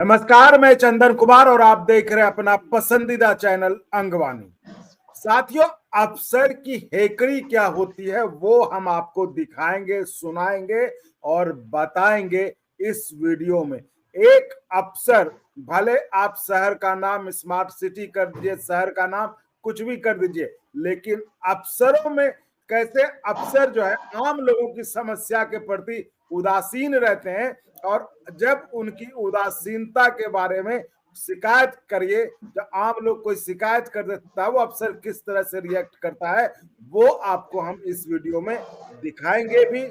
नमस्कार, मैं चंदन कुमार और आप देख रहे हैं अपना पसंदीदा चैनल अंगवानी। साथियों, अफसर की हेकड़ी क्या होती है वो हम आपको दिखाएंगे, सुनाएंगे और बताएंगे इस वीडियो में। एक अफसर, भले आप शहर का नाम स्मार्ट सिटी कर दीजिए, शहर का नाम कुछ भी कर दीजिए, लेकिन अफसरों में कैसे अफसर जो है आम लोगों की समस्या के प्रति उदासीन रहते हैं, और जब उनकी उदासीनता के बारे में शिकायत करिए, जब आम लोग कोई शिकायत कर देता है वो अफसर किस तरह से रिएक्ट करता है, वो आपको हम इस वीडियो में दिखाएंगे भी,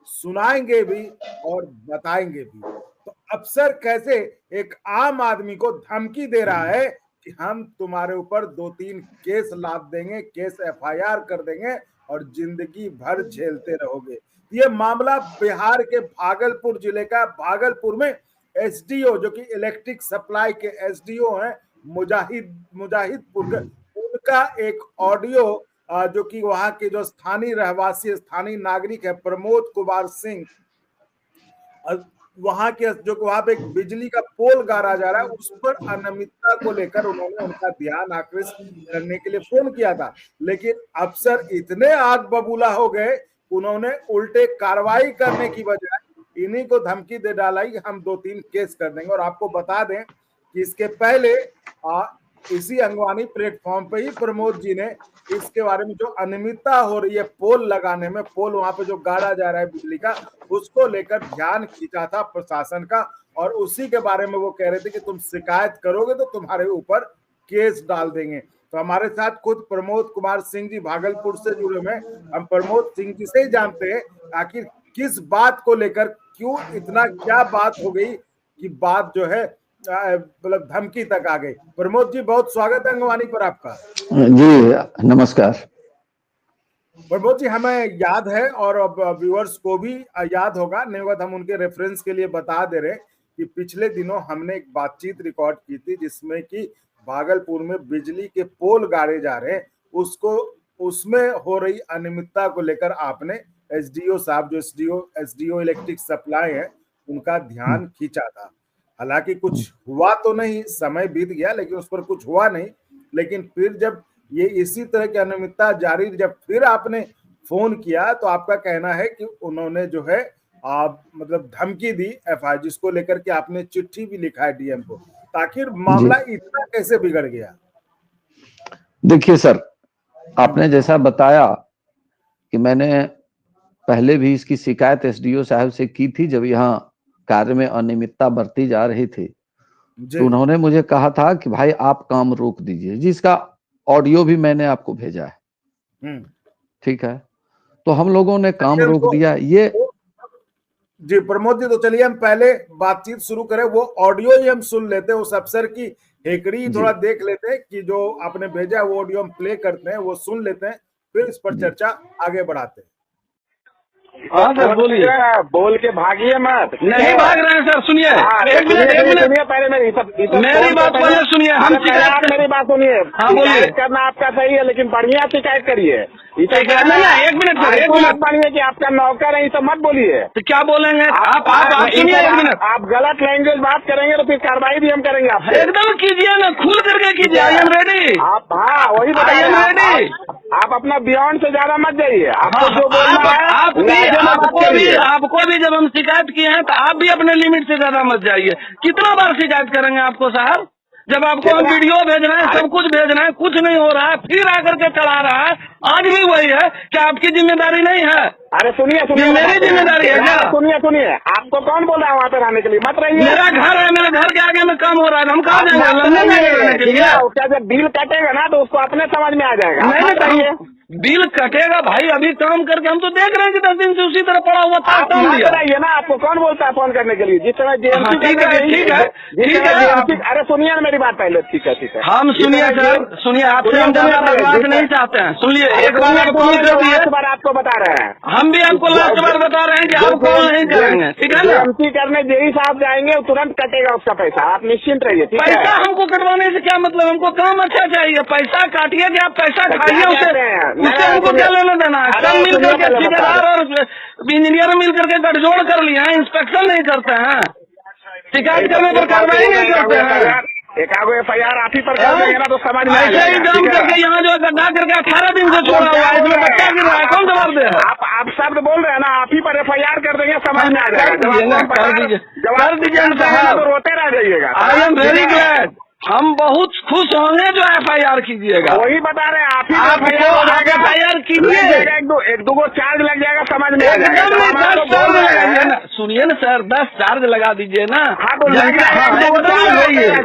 सुनाएंगे भी और बताएंगे भी। तो अफसर कैसे एक आम आदमी को धमकी दे रहा है कि हम तुम्हारे ऊपर 2-3 केस लाद देंगे, केस एफआईआर कर देंगे और जिंदगी भर झेलते रहोगे। ये मामला बिहार के भागलपुर जिले का। भागलपुर में एसडीओ, जो कि इलेक्ट्रिक सप्लाई के एसडीओ हैं, मुजाहिदपुर के, उनका एक ऑडियो जो कि वहां के जो स्थानीय रहवासी, स्थानीय नागरिक है प्रमोद कुमार सिंह, वहां के जो वहां पे एक बिजली का पोल गाड़ा जा रहा है, उस पर अनियमितता को लेकर उन्होंने उनका ध्यान आकृष्ट करने के लिए फोन किया था। लेकिन अफसर इतने आग बबूला हो गए, उन्होंने उल्टे कार्रवाई करने की बजाय इन्हीं को धमकी दे डाला कि हम 2-3 केस कर देंगे। और आपको बता दें कि इसके पहले इसी अंगवानी प्लेटफॉर्म पे ही प्रमोद जी ने इसके बारे में जो अनियमितता हो रही है पोल लगाने में, पोल वहां पे जो गाड़ा जा रहा है बिजली का, उसको लेकर ध्यान खींचा था प्रशासन का। और उसी के बारे में वो कह रहे थे कि तुम शिकायत करोगे तो तुम्हारे ऊपर केस डाल देंगे। तो हमारे साथ खुद प्रमोद कुमार सिंह जी भागलपुर से जुड़े हुए हैं। हम प्रमोद सिंह जी से ही जानते हैं आखिर किस बात को लेकर, क्यों इतना क्या बात हो गई कि बात जो है मतलब धमकी तक आ गई। प्रमोद जी, बहुत स्वागत है अंगवानी पर आपका। जी नमस्कार। प्रमोद जी, हमें याद है और अब व्यूअर्स को भी याद होगा, नहीं होगा हम उनके रेफरेंस के लिए बता दे रहे कि पिछले दिनों हमने एक बातचीत रिकॉर्ड की थी जिसमें कि भागलपुर में बिजली के पोल गाड़े जा रहे हैं, उसमें हो रही अनियमितता को लेकर आपने एसडीओ साहब, जो एसडीओ इलेक्ट्रिक सप्लाई है, उनका ध्यान खींचा था। हालांकि कुछ हुआ तो नहीं, समय बीत गया लेकिन उस पर कुछ हुआ नहीं। लेकिन फिर जब ये इसी तरह की अनियमितता जारी, जब फिर आपने फोन किया तो आपका कहना है कि उन्होंने जो है मतलब धमकी दी एफआईआर, जिसको लेकर के आपने चिट्ठी भी लिखा है डीएम को। आखिर मामला इतना कैसे बिगड़ गया? देखिए सर, आपने जैसा बताया कि मैंने पहले भी इसकी शिकायत एसडीओ साहब से की थी जब यहाँ कार्य में अनियमितता बढ़ती जा रही थी। तो उन्होंने मुझे कहा था कि भाई आप काम रोक दीजिए, जिसका ऑडियो भी मैंने आपको भेजा है। ठीक है, तो हम लोगों ने काम रोक दिया। ये जी प्रमोद जी, तो चलिए हम पहले बातचीत शुरू करें, वो ऑडियो ही हम सुन लेते हैं, उस अफसर की हेकड़ी थोड़ा देख लेते हैं कि जो आपने भेजा है वो ऑडियो हम प्ले करते हैं, वो सुन लेते हैं, फिर इस पर चर्चा आगे बढ़ाते हैं। हाँ सर बोलिए। बोल के भागिए मत। नहीं भाग रहे हैं सर, सुनिए। एक मिनट सुनिए पहले मेरी बात पहले सुनिए। हम शिकायत, मेरी बात सुनिए। हाँ बोलिए। करना आपका सही है लेकिन बढ़िया शिकायत करिए। एक मिनट मानिए कि आपका नौकर है, ये सब मत बोलिए। तो क्या बोलेंगे आप सुनिए। एक मिनट, आप गलत लैंग्वेज बात करेंगे तो फिर कार्रवाई भी हम करेंगे। आप एकदम कीजिए ना, खुल करके कीजिए। I am ready. आप हाँ वही रेडी। आप अपना बियॉन्ड से ज्यादा मत जाइए। आपको जो बोलना है आपको भी जब हम शिकायत किए हैं तो आप भी अपने लिमिट से ज्यादा मत जाइए। कितना बार शिकायत करेंगे आपको साहब? जब आपको हम वीडियो भेज रहे हैं, सब कुछ भेज रहे हैं, कुछ नहीं हो रहा है, फिर आकर के चढ़ा रहा है। आज भी वही है, क्या आपकी जिम्मेदारी नहीं है? अरे सुनिए मेरी जिम्मेदारी है क्या? सुनिए आपको कौन बोल रहा है वहाँ पे रहने के लिए? मत रहिए। मेरा घर है, मेरे घर के आगे में काम हो रहा है, हम कहाँ जाएंगे? उसका जब बिल कटेगा ना तो उसको अपने समझ में आ जाएगा। नहीं चाहिए बिल कटेगा भाई, अभी काम करके हम तो देख रहे हैं कि 10 दिन से उसी तरह पड़ा हुआ था। बताइए ना, आपको कौन बोलता है फोन करने के लिए? जिस समय ठीक है। अरे सुनिए ना मेरी बात पहले। ठीक है हम सुनिए सर, सुनिए, आपसे हम ज्यादा बर्बाद नहीं चाहते हैं। सुनिए, एक बार आपको बता रहे हैं, हम भी आपको लास्ट बार बता रहे हैं कि आप कॉल नहीं करेंगे। ठीक है ना? एमसी करने जेई साहब जाएंगे, तुरंत कटेगा उसका पैसा, आप निश्चिंत रहिए। पैसा हमको कटवाने से क्या मतलब? हमको काम अच्छा चाहिए, पैसा काटिए कि आप पैसा खाइए, उससे हमको क्या लेना देना है? सब मिल करके ठेकेदार और इंजीनियर मिल करके गठजोड़ कर लिया है, इंस्पेक्शन नहीं करते हैं। शिकायत करने पर कार्रवाई नहीं करते हैं। एकागो FIR आप ही पर कर देंगे ना तो समझ में आ ऐसे ही जाएगा, जाम ठीक है? करके यहाँ जो गड्ढा करके 18 दिन से छोड़ा हुआ है, इसमें बच्चा गिर रहा है, कौन जवाब दे रहा है? आप शब्द बोल रहे हैं ना, आप ही पर FIR कर देंगे, समझ में आ कर जाएगा। दीजिए ना, कर दीजिए ना साहब, तो रोते रह जाइएगा। आई एम वेरी ग्लैड, हम बहुत खुश होंगे जो FIR कीजिएगा। वही बता रहे हैं, आप ही आप FIR कीजिए, एक दो को चार्ज लग जाएगा, समझ में आ एकदम जाएगा। नहीं 10 चार्ज लगाइए ना, सुनिए ना सर, 10 चार्ज लगा दीजिए ना। हाँ तो लग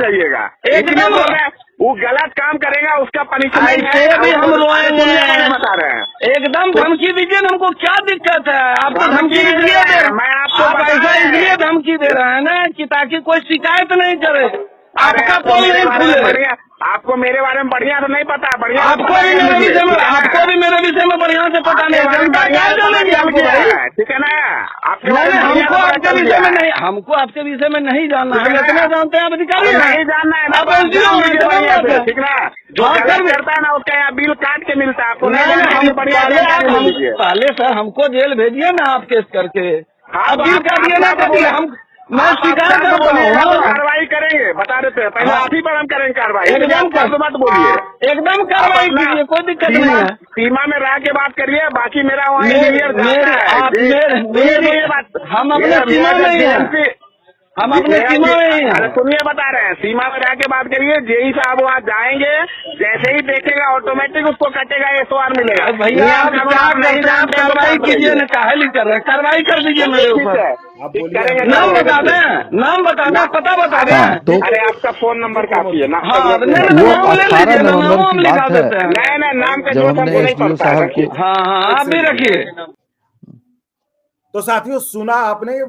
जाइएगा, एकदम वो गलत काम करेगा उसका पनिशमेंट ऐसे भी हम रोएंगे, बता रहे हैं। एकदम धमकी दीजिए ना, हमको क्या दिक्कत है? आपको धमकी इसलिए दे रहे हैं, मैं आपको आप ऐसा इसलिए धमकी दे रहे हैं ना कि ताकि कोई शिकायत नहीं करे, आपका पोल नहीं खुले। आपको मेरे बारे में बढ़िया तो नहीं पता, बढ़िया आपको भी मेरे विषय में बढ़िया से पता नहीं, जनता क्या जानेगी आपको भाई, ठीक है ना? आपके नहीं, हमको आपके विषय में नहीं, हमको आपके विषय में नहीं जानना, हम इतना जानते हैं आप अधिकारी हैं, नहीं जानना है ना, आप SDO हैं, ठीक ना? जो गलत करता है ना उसका यहाँ बिल काट के मिलता है आपको। पहले सर हमको जेल भेजिए ना आप केस करके, आप बिल काटिए ना, कभी हम मैं शिकायत करता हूँ, कार्रवाई करेंगे, बता देते हैं पहले आप ही पर हम करेंगे कार्रवाई। एकदम मत बोलिए, एकदम कार्रवाई कीजिए, कोई दिक्कत नहीं है। सीमा में रह के बात करिए, बाकी मेरा वहाँ हम अपने सीमा में ही हैं, हम अपने सीमा में ही हैं। सुनिए बता रहे हैं, सीमा में रह के बात करिए, जेई साहब वहाँ जाएंगे, जैसे ही देखेगा ऑटोमेटिक उसको कटेगा, SOR मिलेगा। भैया आप कार्रवाई कीजिए ना, काहे नहीं कर रहे हैं, कार्रवाई कर दीजिए मेरे ऊपर। नाम बता दें, नाम बता दें, पता बता दें। तो अरे आपका फोन नंबर काफी है ना? वो 18 नवंबर की बात है, नहीं नाम का जब हमने SDO साहब को हाँ आप भी रखिए। तो साथियों, सुना आपने ये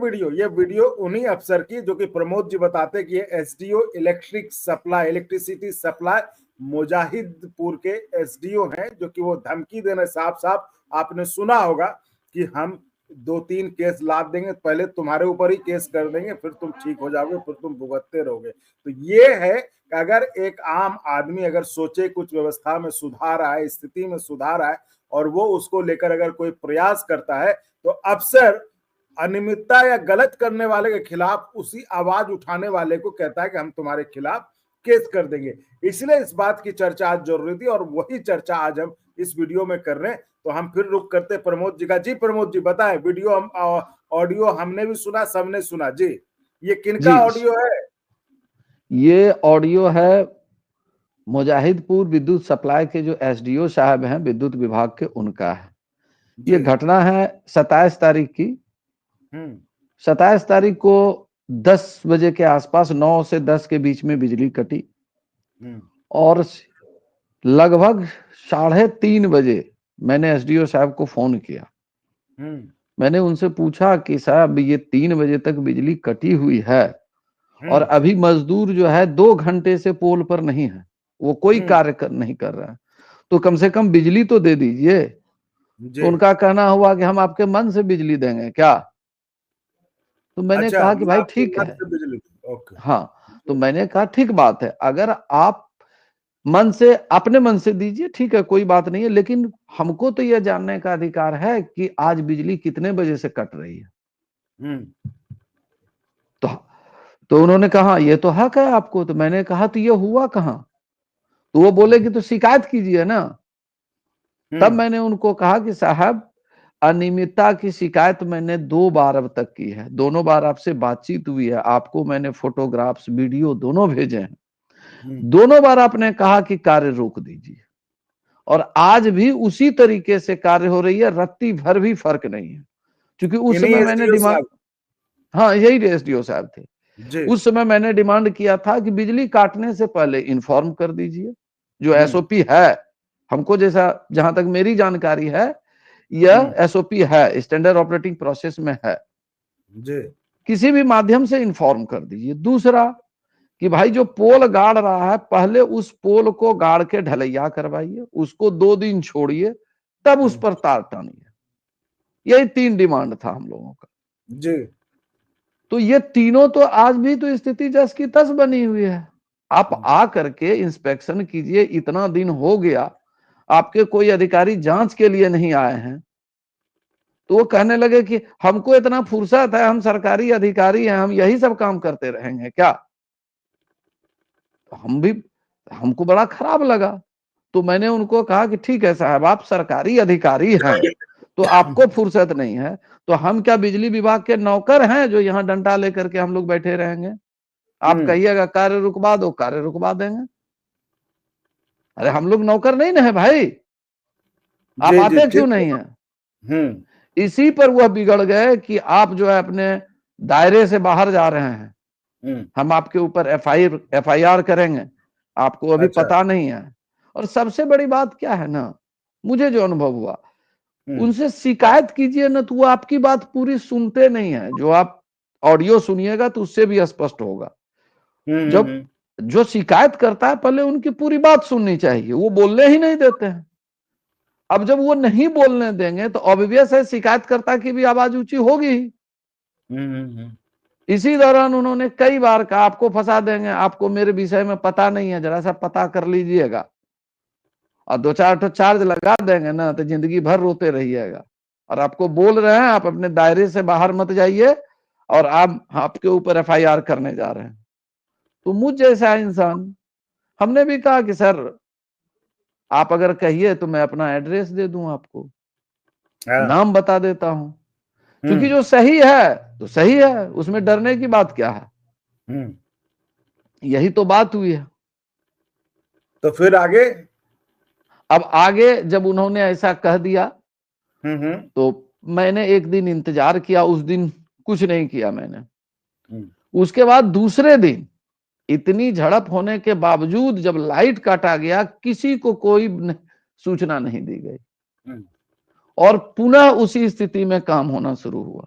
वीडियो उन्हीं अफसर की जो कि प्रमोद जी बताते कि ये SDO इलेक्ट्रिसिटी सप्लाई मुजाहिदपुर के SDO हैं, जो कि वो धमकी देने साफ आपने सुना होगा कि हम 2-3 केस लाद देंगे, पहले तुम्हारे ऊपर ही केस कर देंगे, फिर तुम ठीक हो जाओगे, फिर तुम भुगतते रहोगे। तो ये है कि अगर एक आम आदमी अगर सोचे कुछ व्यवस्था में सुधार आए, स्थिति में सुधार आए, और वो उसको लेकर अगर कोई प्रयास करता है, तो अफसर अनियमितता या गलत करने वाले के खिलाफ उसी आवाज उठाने वाले को कहता है कि हम तुम्हारे खिलाफ केस कर देंगे। इसलिए इस बात की चर्चा आज जरूरी थी, और वही चर्चा आज हम इस वीडियो में कर रहे हैं। तो हम फिर रुक करते प्रमोद जी का। जी प्रमोद जी बताएं, वीडियो ऑडियो हमने भी सुना, सबने सुना जी, ये किनका ऑडियो है? ये ऑडियो है मुजाहिदपुर विद्युत सप्लाई के जो SDO साहब हैं विद्युत विभाग के, उनका है। ये घटना है 27 तारीख की। 27 तारीख को 10 बजे के आसपास, 9 से 10 के बीच में बिजली कटी, और लगभग 3:30 बजे मैंने SDO साहब को फोन किया। मैंने उनसे पूछा कि साहब ये 3 बजे तक बिजली कटी हुई है और अभी मजदूर जो है 2 घंटे से पोल पर नहीं है, वो कोई कार्य नहीं कर रहा है, तो कम से कम बिजली तो दे दीजिए। तो उनका कहना हुआ कि हम आपके मन से बिजली देंगे क्या? तो मैंने कहा कि भाई ठीक है, हाँ, तो मैंने कहा ठीक बात है, अगर आप मन से अपने मन से दीजिए, ठीक है, कोई बात नहीं है, लेकिन हमको तो यह जानने का अधिकार है कि आज बिजली कितने बजे से कट रही है। तो उन्होंने कहा ये तो हक है आपको। तो मैंने कहा तो ये हुआ कहाँ? तो वो बोले कि तो शिकायत कीजिए ना। तब मैंने उनको कहा कि साहब अनियमितता की शिकायत मैंने 2 बार अब तक की है, दोनों बार आपसे बातचीत हुई है, आपको मैंने फोटोग्राफ्स वीडियो दोनों भेजे हैं, दोनों बार आपने कहा कि कार्य रोक दीजिए, और आज भी उसी तरीके से कार्य हो रही है, रत्ती भर भी फर्क नहीं है। क्योंकि उस समय मैंने डिमांड, हाँ यही SDO साहब थे, उस समय मैंने डिमांड किया था कि बिजली काटने से पहले इन्फॉर्म कर दीजिए, जो SOP है हमको, जैसा जहां तक मेरी जानकारी है यह SOP है, स्टैंडर्ड ऑपरेटिंग प्रोसेस में है, किसी भी माध्यम से इन्फॉर्म कर दीजिए। दूसरा कि भाई जो पोल गाड़ रहा है, पहले उस पोल को गाड़ के ढलैया करवाइए, उसको 2 दिन छोड़िए, तब उस पर तार टानिए। यही 3 डिमांड था हम लोगों का जी। तो ये तीनों तो आज भी तो स्थिति जस की तस बनी हुई है। आप आ करके इंस्पेक्शन कीजिए, इतना दिन हो गया, आपके कोई अधिकारी जांच के लिए नहीं आए हैं, तो वो कहने लगे कि हमको इतना फुर्सत है, हम सरकारी अधिकारी हैं, हम यही सब काम करते रहेंगे क्या? तो हमको बड़ा खराब लगा। तो मैंने उनको कहा कि ठीक है साहब, आप सरकारी अधिकारी हैं तो आपको फुर्सत नहीं है, तो हम क्या बिजली विभाग के नौकर हैं जो यहाँ डंडा लेकर के हम लोग बैठे रहेंगे? आप कहिएगा कार्य रुकवा दो, कार्य रुकवा देंगे। अरे हम लोग नौकर नहीं ना है भाई, आप आते क्यों नहीं है? इसी पर वह बिगड़ गए कि आप जो है अपने दायरे से बाहर जा रहे हैं, हम आपके ऊपर FIR करेंगे, आपको अभी पता नहीं है। और सबसे बड़ी बात क्या है ना, मुझे जो अनुभव हुआ, उनसे शिकायत कीजिए ना तो वो आपकी बात पूरी सुनते नहीं है। जो आप ऑडियो सुनिएगा तो उससे भी स्पष्ट होगा। जब जो शिकायत करता है पहले उनकी पूरी बात सुननी चाहिए, वो बोलने ही नहीं देते हैं। अब जब वो नहीं बोलने देंगे तो ऑब्वियस है शिकायतकर्ता की भी आवाज ऊंची होगी। इसी दौरान उन्होंने कई बार कहा आपको फंसा देंगे, आपको मेरे विषय में पता नहीं है, जरा सा पता कर लीजिएगा, और 2-4 चार्ज लगा देंगे ना तो जिंदगी भर रोते रहिएगा। और आपको बोल रहे हैं आप अपने दायरे से बाहर मत जाइए, और आप आपके ऊपर FIR करने जा रहे हैं। तो मुझ जैसा इंसान, हमने भी कहा कि सर आप अगर कहिए तो मैं अपना एड्रेस दे दूं आपको, नाम बता देता हूं, क्योंकि जो सही है तो सही है, उसमें डरने की बात क्या है? यही तो बात हुई है। तो फिर आगे? अब आगे जब उन्होंने ऐसा कह दिया तो मैंने एक दिन इंतजार किया, उस दिन कुछ नहीं किया मैंने। उसके बाद दूसरे दिन इतनी झड़प होने के बावजूद जब लाइट काटा गया, किसी को कोई सूचना नहीं दी गई, और पुनः उसी स्थिति में काम होना शुरू हुआ।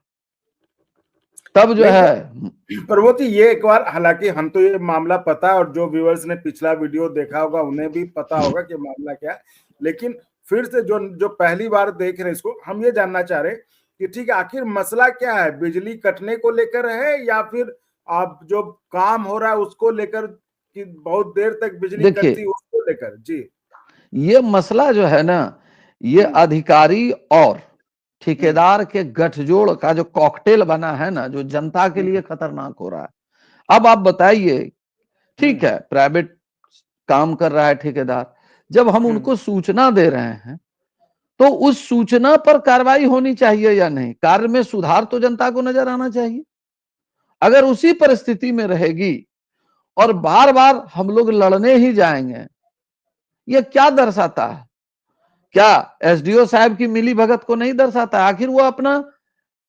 तब जो है प्रबोध जी, ये एक बार, हालांकि हम तो ये मामला पता है और जो व्यूअर्स ने पिछला वीडियो देखा होगा उन्हें भी पता होगा कि मामला क्या है, लेकिन फिर से जो पहली बार देख रहे हैं इसको, हम ये जानना चाह रहे हैं कि ठीक है, आखिर मसला क्या है? बिजली कटने को लेकर है या फिर आप जो काम हो रहा है उसको लेकर कि बहुत देर तक बिजली कटती उसको लेकर? जी, ये मसला जो है ना, ये अधिकारी और ठेकेदार के गठजोड़ का जो कॉकटेल बना है ना, जो जनता के लिए खतरनाक हो रहा है। अब आप बताइए, ठीक है प्राइवेट काम कर रहा है ठेकेदार, जब हम उनको सूचना दे रहे हैं तो उस सूचना पर कार्रवाई होनी चाहिए या नहीं? कार्य में सुधार तो जनता को नजर आना चाहिए। अगर उसी परिस्थिति में रहेगी और बार बार हम लोग लड़ने ही जाएंगे, ये क्या दर्शाता है? क्या SDO साहब की मिली भगत को नहीं दर्शाता? आखिर वो अपना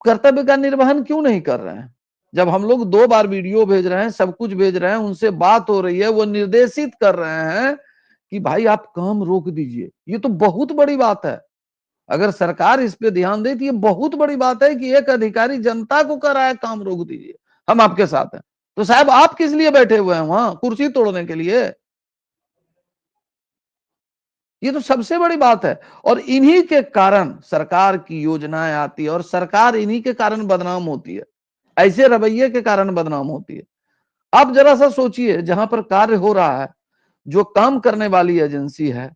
कर्तव्य का निर्वहन क्यों नहीं कर रहे हैं? जब हम लोग 2 बार वीडियो भेज रहे हैं, सब कुछ भेज रहे हैं, उनसे बात हो रही है, वो निर्देशित कर रहे हैं कि भाई आप काम रोक दीजिए, ये तो बहुत बड़ी बात है। अगर सरकार इस पे ध्यान दे तो ये बहुत बड़ी बात है कि एक अधिकारी जनता को कह रहा है काम रोक दीजिए, हम आपके साथ हैं। तो साहब आप किस लिए बैठे हुए हैं वहां? कुर्सी तोड़ने के लिए? ये तो सबसे बड़ी बात है। और इन्हीं के कारण सरकार की योजनाएं आती है और सरकार इन्हीं के कारण बदनाम होती है, ऐसे रवैये के कारण बदनाम होती है। आप जरा सा सोचिए, जहां पर कार्य हो रहा है, जो काम करने वाली एजेंसी है,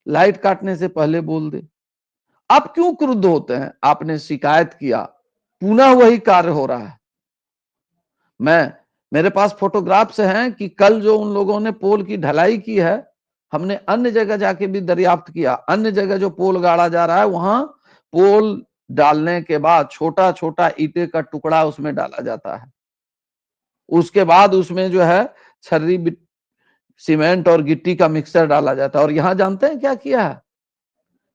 लाइट काटने से पहले बोल दे, आप क्यों क्रुद्ध होते हैं? आपने शिकायत किया, पुनः वही कार्य हो रहा है। मेरे पास फोटोग्राफ्स हैं कि कल जो उन लोगों ने पोल की ढलाई की है, हमने अन्य जगह जाके भी दरियाफ्त किया। अन्य जगह जो पोल गाड़ा जा रहा है, वहां पोल डालने के बाद छोटा छोटा ईंटे का टुकड़ा उसमें डाला जाता है, उसके बाद उसमें जो है छर्री, सीमेंट और गिट्टी का मिक्सचर डाला जाता है। और यहां जानते हैं क्या किया है?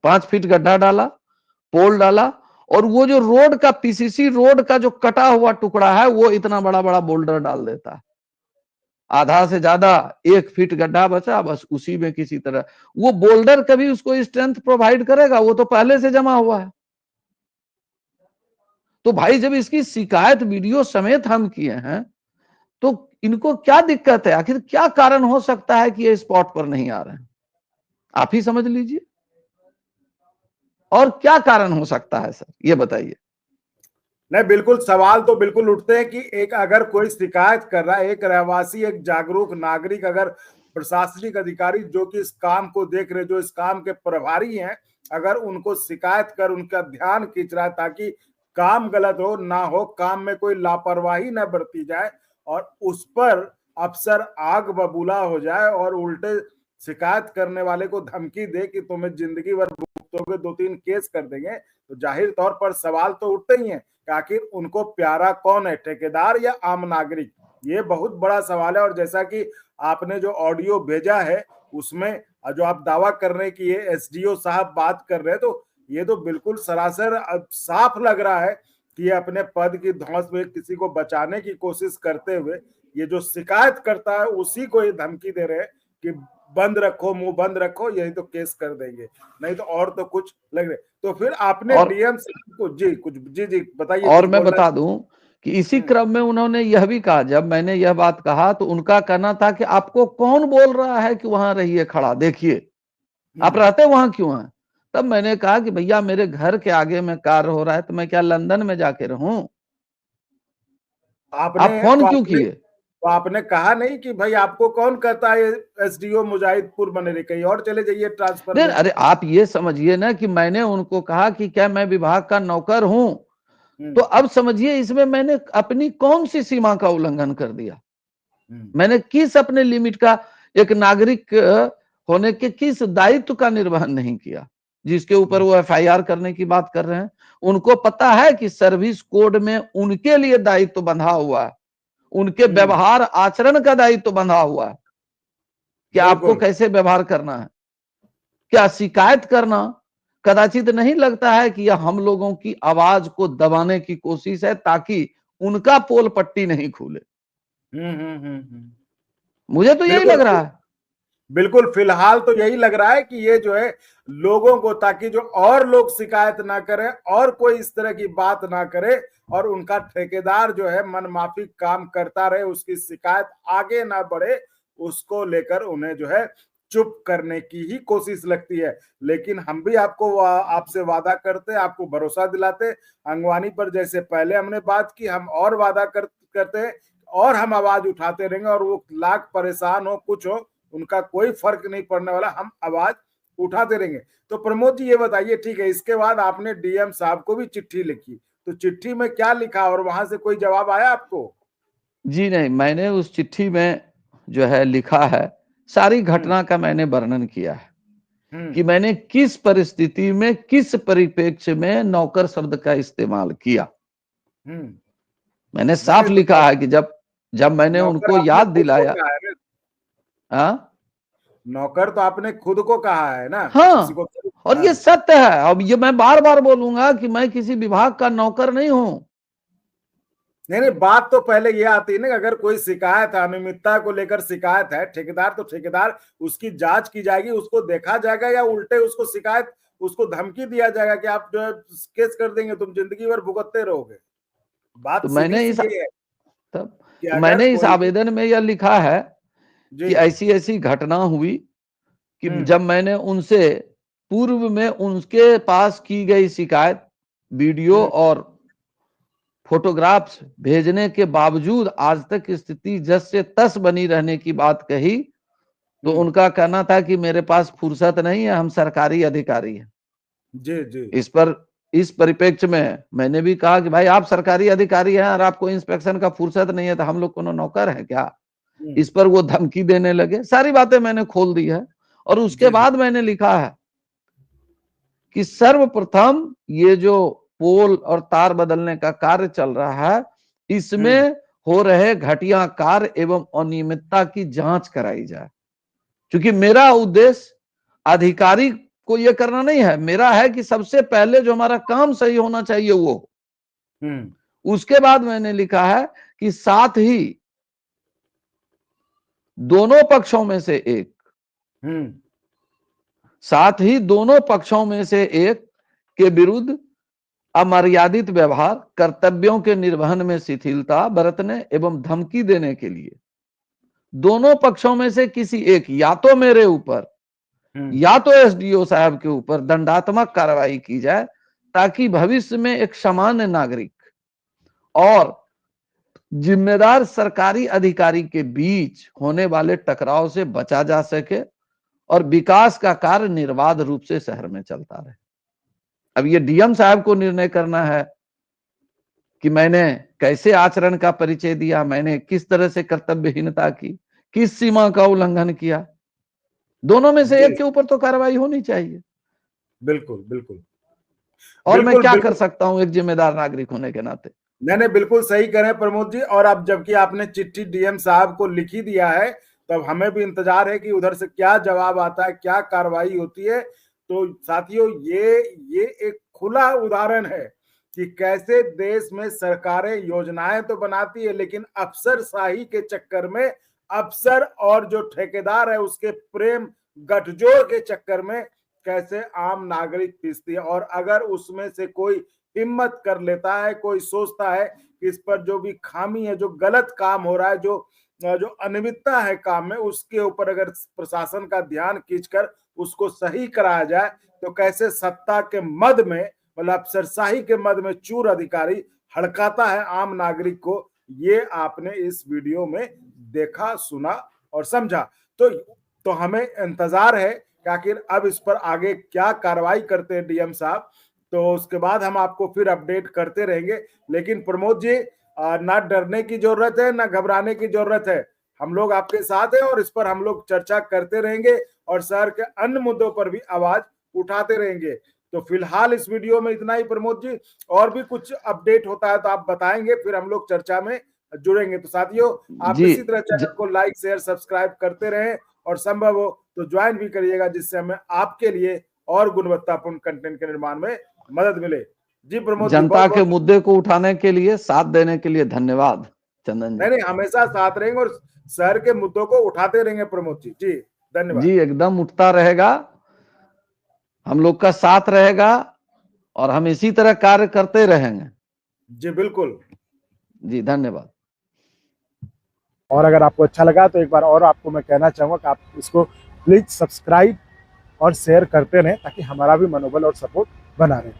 5 फीट गड्ढा डाला, पोल डाला, और वो जो रोड का PCC रोड का जो कटा हुआ टुकड़ा है, वो इतना बड़ा बड़ा बोल्डर डाल देता है। आधा से ज्यादा 1 फीट गड्ढा बचा, बस उसी में किसी तरह वो बोल्डर कभी उसको स्ट्रेंथ प्रोवाइड करेगा? वो तो पहले से जमा हुआ है। तो भाई जब इसकी शिकायत वीडियो समेत हम किए हैं तो इनको क्या दिक्कत है? आखिर क्या कारण हो सकता है कि ये स्पॉट पर नहीं आ रहे हैं? आप ही समझ लीजिए। और क्या कारण हो सकता है सर, ये बताइए। नहीं, बिल्कुल सवाल तो बिल्कुल उठते हैं कि एक अगर कोई शिकायत कर रहा है, एक रहवासी, एक जागरूक नागरिक, अगर प्रशासनिक अधिकारी जो कि इस काम को देख रहे, जो इस काम के प्रभारी हैं, अगर उनको शिकायत कर उनका ध्यान खींच रहा है ताकि काम गलत हो ना हो, काम में कोई लापरवाही ना बरती जाए और उस पर अफसर आग बबूला हो जाए और उल्टे शिकायत करने वाले को धमकी दे कि तुम्हें जिंदगी भर भुगतोगे, 2-3 केस कर देंगे, तो जाहिर तौर पर सवाल तो उठते ही हैं कि आखिर उनको प्यारा कौन है, ठेकेदार या आम नागरिक। ये बहुत बड़ा सवाल है। और जैसा कि आपने जो ऑडियो भेजा है उसमें जो आप दावा कर रहे हैं कि ये एसडीओ साहब बात कर रहे हैं, तो ये तो बिल्कुल सरासर साफ लग रहा है कि ये अपने पद की धौंस में किसी को बचाने की कोशिश करते हुए ये जो शिकायत करता है उसी को ये धमकी दे रहे हैं कि बंद रखो, मुंह बंद रखो, यही तो केस कर देंगे, नहीं तो और तो कुछ लग रहे। तो फिर आपने डीएम साहब को जी बताइए। और मैं बता दूं कि इसी क्रम में उन्होंने यह भी कहा, जब मैंने यह बात कहा तो उनका कहना था कि आपको कौन बोल रहा है कि वहां रहिए खड़ा, देखिए आप रहते वहां क्यों हैं। तब मैंने कहा कि भैया मेरे घर के आगे में कार्य हो रहा है, तो मैं क्या लंदन में जाके रहूं, आप फोन क्यों किए। तो आपने कहा नहीं कि भाई आपको कौन कहता है एसडीओ मुजाहिदपुर बने रहे, कहीं और चले जाइए ट्रांसफर नहीं, अरे आप ये समझिए ना कि मैंने उनको कहा कि क्या मैं विभाग का नौकर हूं, तो अब समझिए इसमें मैंने अपनी कौन सी सीमा का उल्लंघन कर दिया। मैंने किस अपने लिमिट का, एक नागरिक होने के किस दायित्व का निर्वहन नहीं किया जिसके ऊपर वो एफआईआर करने की बात कर रहे हैं। उनको पता है कि सर्विस कोड में उनके लिए दायित्व बंधा हुआ है, उनके व्यवहार आचरण का दायित्व बंधा हुआ है कि आपको कैसे व्यवहार करना है। क्या शिकायत करना कदाचित नहीं लगता है कि यह हम लोगों की आवाज को दबाने की कोशिश है ताकि उनका पोल पट्टी नहीं खुले। मुझे तो यही लग रहा है। बिल्कुल, फिलहाल तो यही लग रहा है कि ये जो है लोगों को, ताकि जो और लोग शिकायत ना करें और कोई इस तरह की बात ना करे और उनका ठेकेदार जो है मनमाफी काम करता रहे, उसकी शिकायत आगे ना बढ़े, उसको लेकर उन्हें जो है चुप करने की ही कोशिश लगती है। लेकिन हम भी आपसे वादा करते, आपको भरोसा दिलाते, अंगवानी पर जैसे पहले हमने बात की, हम और वादा करते हैं और हम आवाज उठाते रहेंगे और वो लाख परेशान हो कुछ हो, उनका कोई फर्क नहीं पड़ने वाला, हम आवाज उठाते रहेंगे। तो प्रमोद जी ये बताइए, ठीक है, इसके बाद आपने डीएम साहब को भी चिट्ठी लिखी, तो चिट्ठी में क्या लिखा और वहां से कोई जवाब आया आपको? जी नहीं, मैंने उस चिट्ठी में जो है लिखा है, सारी घटना का मैंने वर्णन किया है कि मैंने किस परिस्थिति में किस परिप्रेक्ष्य में नौकर शब्द का इस्तेमाल किया। मैंने साफ लिखा है कि जब मैंने उनको याद दिलाया। नौकर तो आपने खुद को कहा है ना। हाँ, और ये सत्य है। अब ये मैं बार बार बोलूंगा कि मैं किसी विभाग का नौकर नहीं हूं। नहीं, बात तो पहले ये आती है ना, अगर कोई शिकायत है, अनियमितता को लेकर शिकायत है, ठेकेदार तो ठेकेदार, उसकी जांच की जाएगी, उसको देखा जाएगा, या उल्टे उसको शिकायत, उसको धमकी दिया जाएगा कि आप जो है केस कर देंगे, तुम जिंदगी भर भुगतते रहोगे। बात तो मैंने इस आवेदन में यह लिखा है कि ऐसी ऐसी घटना हुई कि जब मैंने उनसे पूर्व में उनके पास की गई शिकायत, वीडियो और फोटोग्राफ्स भेजने के बावजूद आज तक स्थिति जस से तस बनी रहने की बात कही, तो उनका कहना था कि मेरे पास फुर्सत नहीं है, हम सरकारी अधिकारी हैं। जी। इस परिप्रेक्ष्य में मैंने भी कहा कि भाई आप सरकारी अधिकारी हैं और आपको इंस्पेक्शन का फुर्सत नहीं है, तो हम लोग कोनो नौकर है क्या। इस पर वो धमकी देने लगे। सारी बातें मैंने खोल दी है और उसके बाद मैंने लिखा है कि सर्वप्रथम ये जो पोल और तार बदलने का कार्य चल रहा है, इसमें हो रहे घटिया कार्य एवं अनियमितता की जांच कराई जाए। क्योंकि मेरा उद्देश्य अधिकारी को यह करना नहीं है, मेरा है कि सबसे पहले जो हमारा काम सही होना चाहिए वो। उसके बाद मैंने लिखा है कि साथ ही दोनों पक्षों में से एक के विरुद्ध अमर्यादित व्यवहार, कर्तव्यों के निर्वहन में शिथिलता बरतने एवं धमकी देने के लिए दोनों पक्षों में से किसी एक, या तो मेरे ऊपर या तो एसडीओ साहब के ऊपर दंडात्मक कार्रवाई की जाए, ताकि भविष्य में एक सामान्य नागरिक और जिम्मेदार सरकारी अधिकारी के बीच होने वाले टकराव से बचा जा सके और विकास का कार्य निर्बाध रूप से शहर में चलता रहे। अब ये डीएम साहब को निर्णय करना है कि मैंने कैसे आचरण का परिचय दिया, मैंने किस तरह से कर्तव्यहीनता की, किस सीमा का उल्लंघन किया। दोनों में से एक के ऊपर तो कार्रवाई होनी चाहिए। बिल्कुल बिल्कुल। और मैं क्या बिल्कुल कर सकता हूं एक जिम्मेदार नागरिक होने के नाते। नहीं, बिल्कुल सही कह रहे हैं प्रमोद जी। और अब जबकि आपने चिट्ठी डीएम साहब को लिखी दिया है, तब हमें भी इंतजार है कि उधर से क्या जवाब आता है, क्या कार्रवाई होती है। तो साथियों, ये एक खुला उदाहरण है कि कैसे देश में सरकारें योजनाएं तो बनाती है, लेकिन अफसरशाही के चक्कर में, अफसर और जो ठेकेदार है उसके प्रेम गठजोड़ के चक्कर में कैसे आम नागरिक पिसती है। और अगर उसमें से कोई हिम्मत कर लेता है, कोई सोचता है कि इस पर जो भी खामी है, जो गलत काम हो रहा है, जो अनियमितता है काम में, उसके ऊपर अगर प्रशासन का ध्यान खींचकर उसको सही कराया जाए, तो कैसे सत्ता के मद में, मतलब अफसरशाही के मद में चूर अधिकारी हड़काता है आम नागरिक को, ये आपने इस वीडियो में देखा, सुना और समझा। तो हमें इंतजार है कि आखिर अब इस पर आगे क्या कार्रवाई करते हैं डीएम साहब। तो उसके बाद हम आपको फिर अपडेट करते रहेंगे। लेकिन प्रमोद जी, ना डरने की जरूरत है, ना घबराने की जरूरत है। हम लोग आपके साथ हैं और इस पर हम लोग चर्चा करते रहेंगे और शहर के अन्य मुद्दों पर भी आवाज उठाते रहेंगे। तो फिलहाल इस वीडियो में इतना ही प्रमोद जी। और भी कुछ अपडेट होता है तो आप बताएंगे, फिर हम लोग चर्चा में जुड़ेंगे। तो साथियों, आप इसी तरह चैनल को लाइक, शेयर, सब्सक्राइब करते रहें और संभव हो तो ज्वाइन भी करिएगा, जिससे हमें आपके लिए और गुणवत्तापूर्ण कंटेंट के निर्माण में मदद मिले। जी प्रमोद जी, जनता के मुद्दे को उठाने के लिए, साथ देने के लिए धन्यवाद चंदन जी। नहीं, हमेशा साथ रहेंगे और शहर के मुद्दों को उठाते रहेंगे प्रमोद जी। जी धन्यवाद जी, एकदम उठता रहेगा, हम लोग का साथ रहेगा और हम इसी तरह कार्य करते रहेंगे। जी बिल्कुल जी, धन्यवाद। और अगर आपको अच्छा लगा तो एक बार और आपको मैं कहना चाहूंगा कि आप इसको प्लीज सब्सक्राइब और शेयर करते रहें, ताकि हमारा भी मनोबल और सपोर्ट बना रहे।